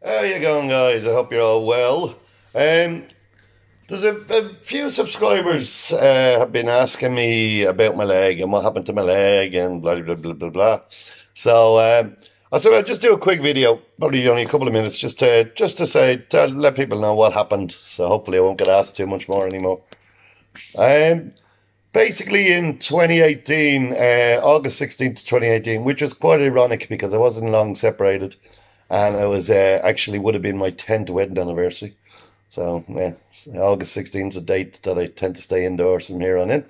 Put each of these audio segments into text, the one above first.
How you going, guys? I hope you're all well. Um, there's a few subscribers have been asking me about my leg and what happened to my leg and blah blah blah blah blah. So I said I'll just do a quick video, probably only a couple of minutes, just to say to let people know what happened. So hopefully I won't get asked too much more anymore. Um, Basically in 2018, August 16th to 2018, which was quite ironic because I wasn't long separated. And it was actually would have been my 10th wedding anniversary. So, yeah, August 16th is a date that I tend to stay indoors from here on in.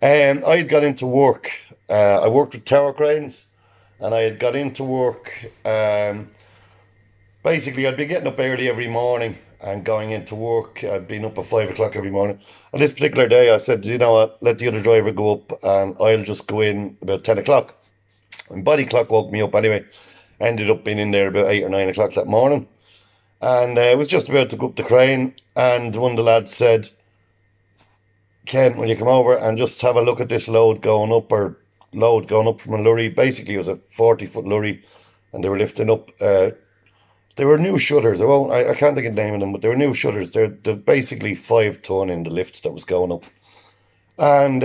And I had got into work. I worked with tower cranes, and I had got into work. Basically, I'd be getting up early every morning and going into work. I'd been up at 5 o'clock every morning. On this particular day, I said, you know what, let the other driver go up, and I'll just go in about 10 o'clock. And body clock woke me up anyway. Ended up being in there about 8 or 9 o'clock that morning. And I was just about to go up the crane, and one of the lads said, Ken, will you come over and just have a look at this load going up, or load going up from a lorry? Basically, it was a 40-foot lorry, and they were lifting up. They were new shutters. I can't think of the name of them, but they were new shutters. They're basically 5 ton in the lift that was going up. And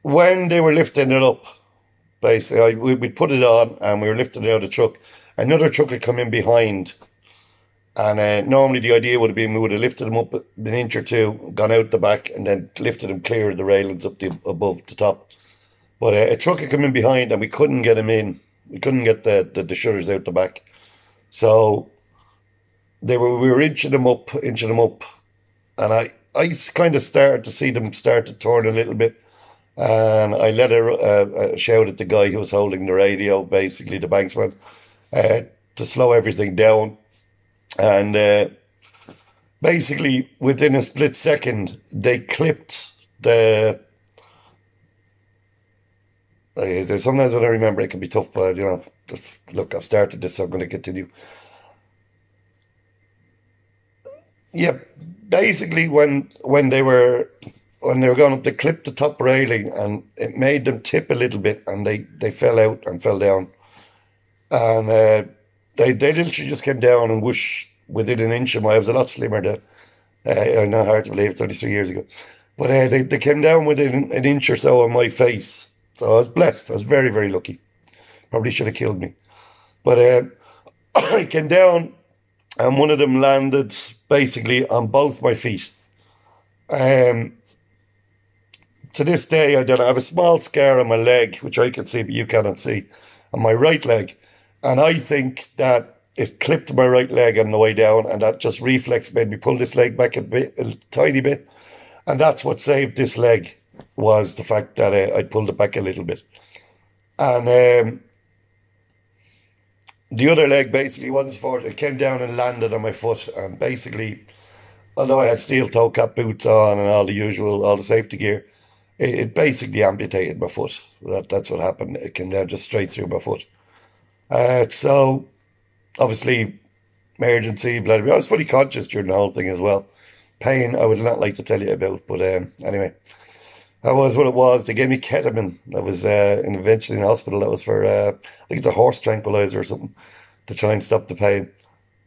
when they were lifting it up, basically, we put it on and we were lifting it out of the truck. Another truck had come in behind. And normally the idea would have been we would have lifted them up an inch or two, gone out the back, and then lifted them clear of the railings up above the top. But a truck had come in behind and we couldn't get them in. We couldn't get the shutters out the back. So we were inching them up. And I kind of started to see them start to turn a little bit. And I let her shout at the guy who was holding the radio, basically the banksman, to slow everything down. And basically, within a split second, they clipped the. Sometimes when I remember, it can be tough, but look, I've started this, so I'm going to continue. Yeah, basically, when they were going up, they clipped the top railing and it made them tip a little bit, and they fell out and fell down. And they literally just came down and whoosh within an inch of I was a lot slimmer then. I know, hard to believe, it's only 3 years ago. But they came down within an inch or so of my face. So I was blessed. I was very, very lucky. Probably should have killed me. But I came down and one of them landed basically on both my feet. To this day, I don't know. I have a small scar on my leg, which I can see, but you cannot see, on my right leg. And I think that it clipped my right leg on the way down, and that just reflex made me pull this leg back a tiny bit. And that's what saved this leg, was the fact that I pulled it back a little bit. And the other leg basically wasn't for it came down and landed on my foot. And basically, although I had steel toe cap boots on and all the safety gear, it basically amputated my foot. That's what happened. It came down just straight through my foot. So, obviously, emergency, blah, blah, blah. I was fully conscious during the whole thing as well. Pain, I would not like to tell you about, but anyway, that was what it was. They gave me ketamine. That was eventually in the hospital. That was for, I think it's a horse tranquilizer or something, to try and stop the pain.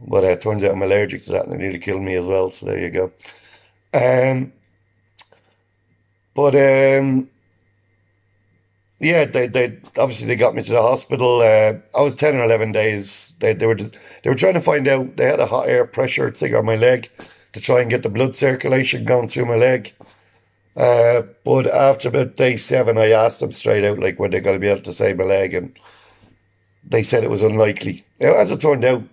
But it turns out I'm allergic to that, and it nearly killed me as well, so there you go. But yeah, they obviously they got me to the hospital. I was 10 or 11 days. They were trying to find out. They had a hot air pressure thing on my leg to try and get the blood circulation going through my leg. But after about day 7, I asked them straight out, like, when they're going to be able to save my leg, and they said it was unlikely. Now, as it turned out,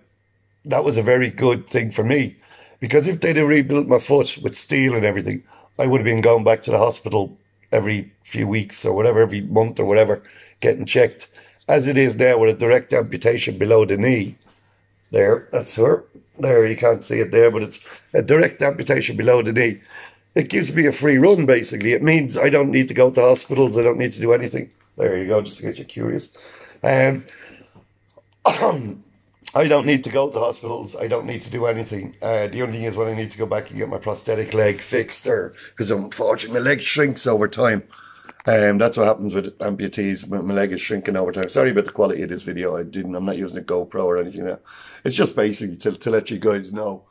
that was a very good thing for me, because if they'd have rebuilt my foot with steel and everything, I would have been going back to the hospital every few weeks or whatever, every month or whatever, getting checked. As it is now, with a direct amputation below the knee, that's her. There, you can't see it there, but it's a direct amputation below the knee. It gives me a free run, basically. It means I don't need to go to hospitals. I don't need to do anything. There you go, just in case you're curious. I don't need to go to hospitals. I don't need to do anything. The only thing is when I need to go back and get my prosthetic leg fixed, or because unfortunately my leg shrinks over time. That's what happens with amputees. My leg is shrinking over time. Sorry about the quality of this video. I'm not using a GoPro or anything like that. It's just basically to let you guys know.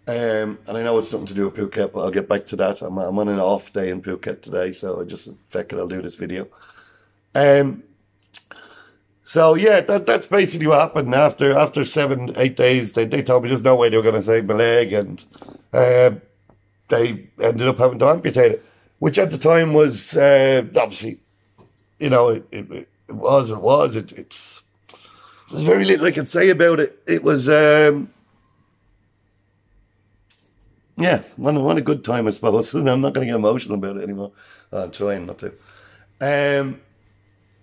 And I know it's something to do with Phuket, but I'll get back to that. I'm on an off day in Phuket today, so I just figured I'll do this video. So yeah, that's basically what happened. After 7, 8 days, they told me there's no way they were going to save my leg, and they ended up having to amputate it, which at the time was obviously, you know, it was what it was. There's very little I can say about it. It was yeah, one a good time, I suppose. I'm not going to get emotional about it anymore. I'm trying not to. And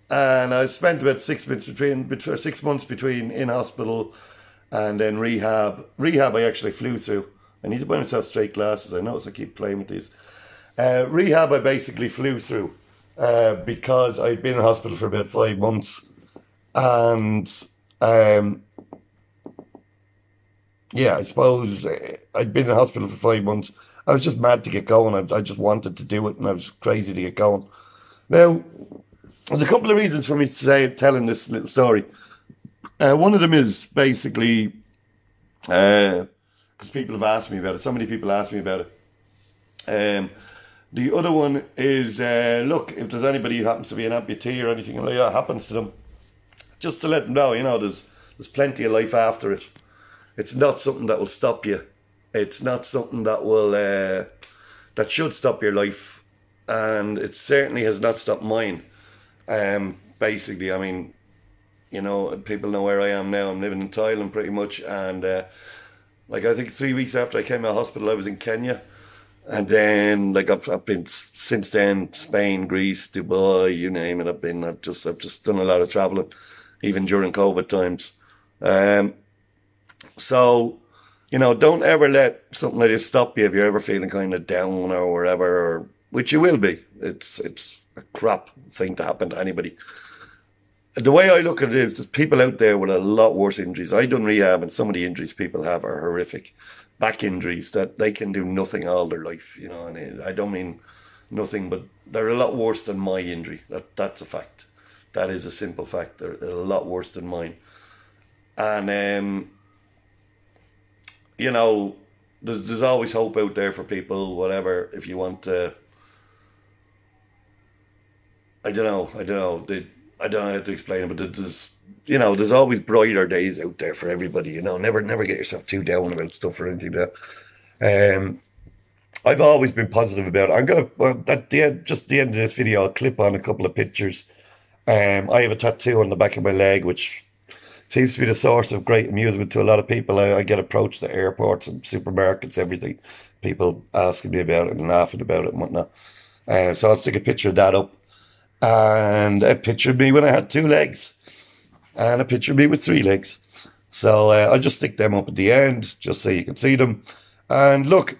I spent about 6 months between in hospital and then rehab. Rehab I actually flew through. I need to buy myself straight glasses. I notice I keep playing with these. Rehab I basically flew through because I'd been in hospital for about 5 months. And yeah, I suppose I'd been in hospital for 5 months. I was just mad to get going. I just wanted to do it, and I was crazy to get going. Now, there's a couple of reasons for me telling this little story. One of them is basically because people have asked me about it. So many people asked me about it. The other one is, look, if there's anybody who happens to be an amputee or anything like that happens to them, just to let them know, you know, there's plenty of life after it. It's not something that will stop you. It's not something that will that should stop your life, and it certainly has not stopped mine. Basically, I mean, you know, people know where I am now. I'm living in Thailand pretty much, and like I think 3 weeks after I came out of hospital, I was in Kenya, and then like I've been since then Spain, Greece, Dubai, you name it. I've just done a lot of traveling, even during COVID times. So, you know, don't ever let something like this stop you if you're ever feeling kind of down or wherever, or which you will be. It's a crap thing to happen to anybody. The way I look at it is there's people out there with a lot worse injuries. I done rehab, and some of the injuries people have are horrific. Back injuries that they can do nothing all their life, you know, and I don't mean nothing, but they're a lot worse than my injury. That's a fact. That is a simple fact. They're a lot worse than mine. And you know, there's always hope out there for people, whatever, if you want to. I don't know I don't know how to explain it, but there's, you know, there's always brighter days out there for everybody, you know. Never get yourself too down about stuff or anything like that. I've always been positive about it. I'm gonna, well, at the end, just the end of this video, I'll clip on a couple of pictures. I have a tattoo on the back of my leg, which seems to be the source of great amusement to a lot of people. I get approached at airports and supermarkets, everything. People asking me about it and laughing about it and whatnot. So I'll stick a picture of that up. And a picture of me when I had 2 legs. And a picture of me with 3 legs. So I'll just stick them up at the end, just so you can see them. And look,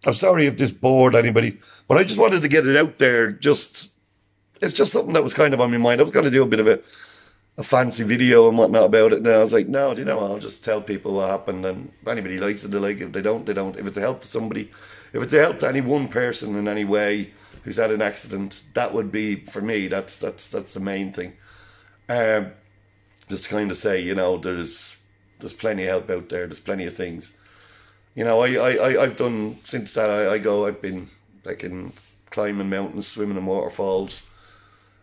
I'm sorry if this bored anybody, but I just wanted to get it out there. It's just something that was kind of on my mind. I was going to do a bit of a fancy video and whatnot about it. And I was like, no, you know, I'll just tell people what happened, and if anybody likes it, they like it. If they don't, they don't. If it's a help to somebody, if it's a help to any one person in any way who's had an accident, that would be, for me, that's the main thing. Just to kind of say, you know, there's plenty of help out there. There's plenty of things. You know, I've done, since that I've been like in climbing mountains, swimming in waterfalls.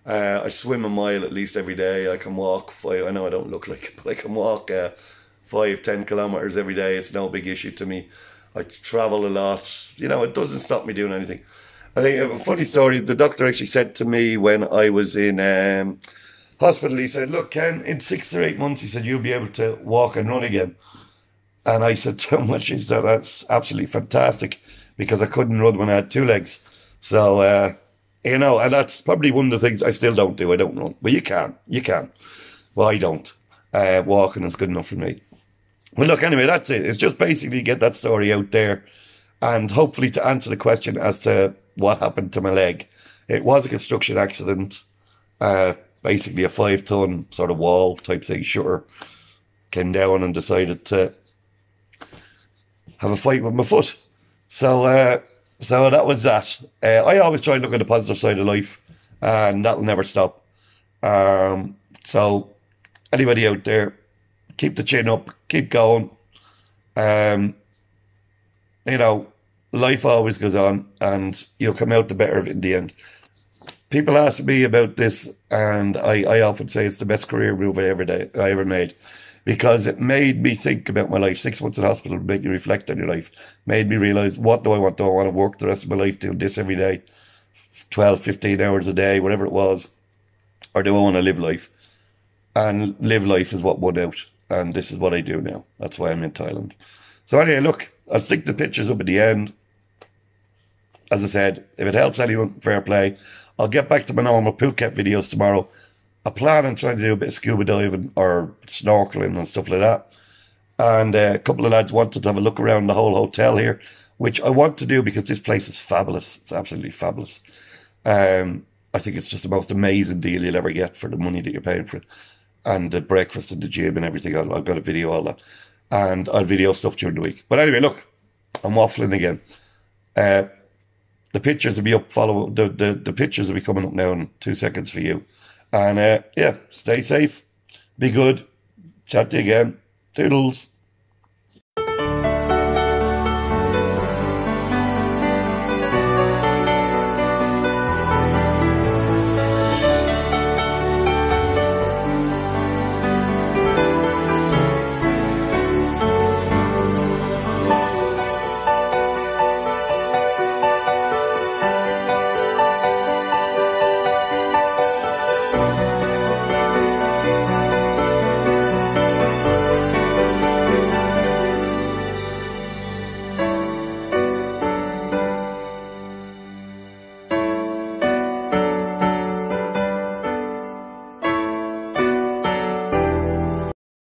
I swim a mile at least every day. I can walk 5, I know I don't look like it, but I can walk 5-10 kilometers every day. It's no big issue to me. I travel a lot. You know, it doesn't stop me doing anything. I think a funny story, the doctor actually said to me when I was in hospital, he said, look, Ken, in 6 or 8 months, he said, you'll be able to walk and run again. And I said to him, well, geez, that's absolutely fantastic, because I couldn't run when I had 2 legs. So, you know, and that's probably one of the things I still don't do. I don't run, but you can. Well, I don't. Walking is good enough for me. Well, look, anyway, that's it. It's just basically get that story out there, and hopefully to answer the question as to what happened to my leg. It was a construction accident. Basically a 5-ton sort of wall type thing, shutter, came down and decided to have a fight with my foot. So that was that. I always try and look at the positive side of life, and that'll never stop. So anybody out there, keep the chin up, keep going. Um, you know, life always goes on, and you'll come out the better of it in the end. People ask me about this, and I often say it's the best career move I ever made, because it made me think about my life. 6 months in hospital made you reflect on your life, made me realize, what do I want? Do I want to work the rest of my life doing this every day, 12, 15 hours a day, whatever it was, or do I want to live life? And live life is what won out, and this is what I do now. That's why I'm in Thailand. So anyway, look, I'll stick the pictures up at the end. As I said, if it helps anyone, fair play. I'll get back to my normal Phuket videos tomorrow. I plan on trying to do a bit of scuba diving or snorkeling and stuff like that. And a couple of lads wanted to have a look around the whole hotel here, which I want to do because this place is fabulous. It's absolutely fabulous. I think it's just the most amazing deal you'll ever get for the money that you're paying for it. And the breakfast and the gym and everything. I've got a video all that. And I'll video stuff during the week. But anyway, look, I'm waffling again. The pictures will be up. Follow the pictures will be coming up now in 2 seconds for you. And yeah, stay safe, be good. Chat to you again. Toodles.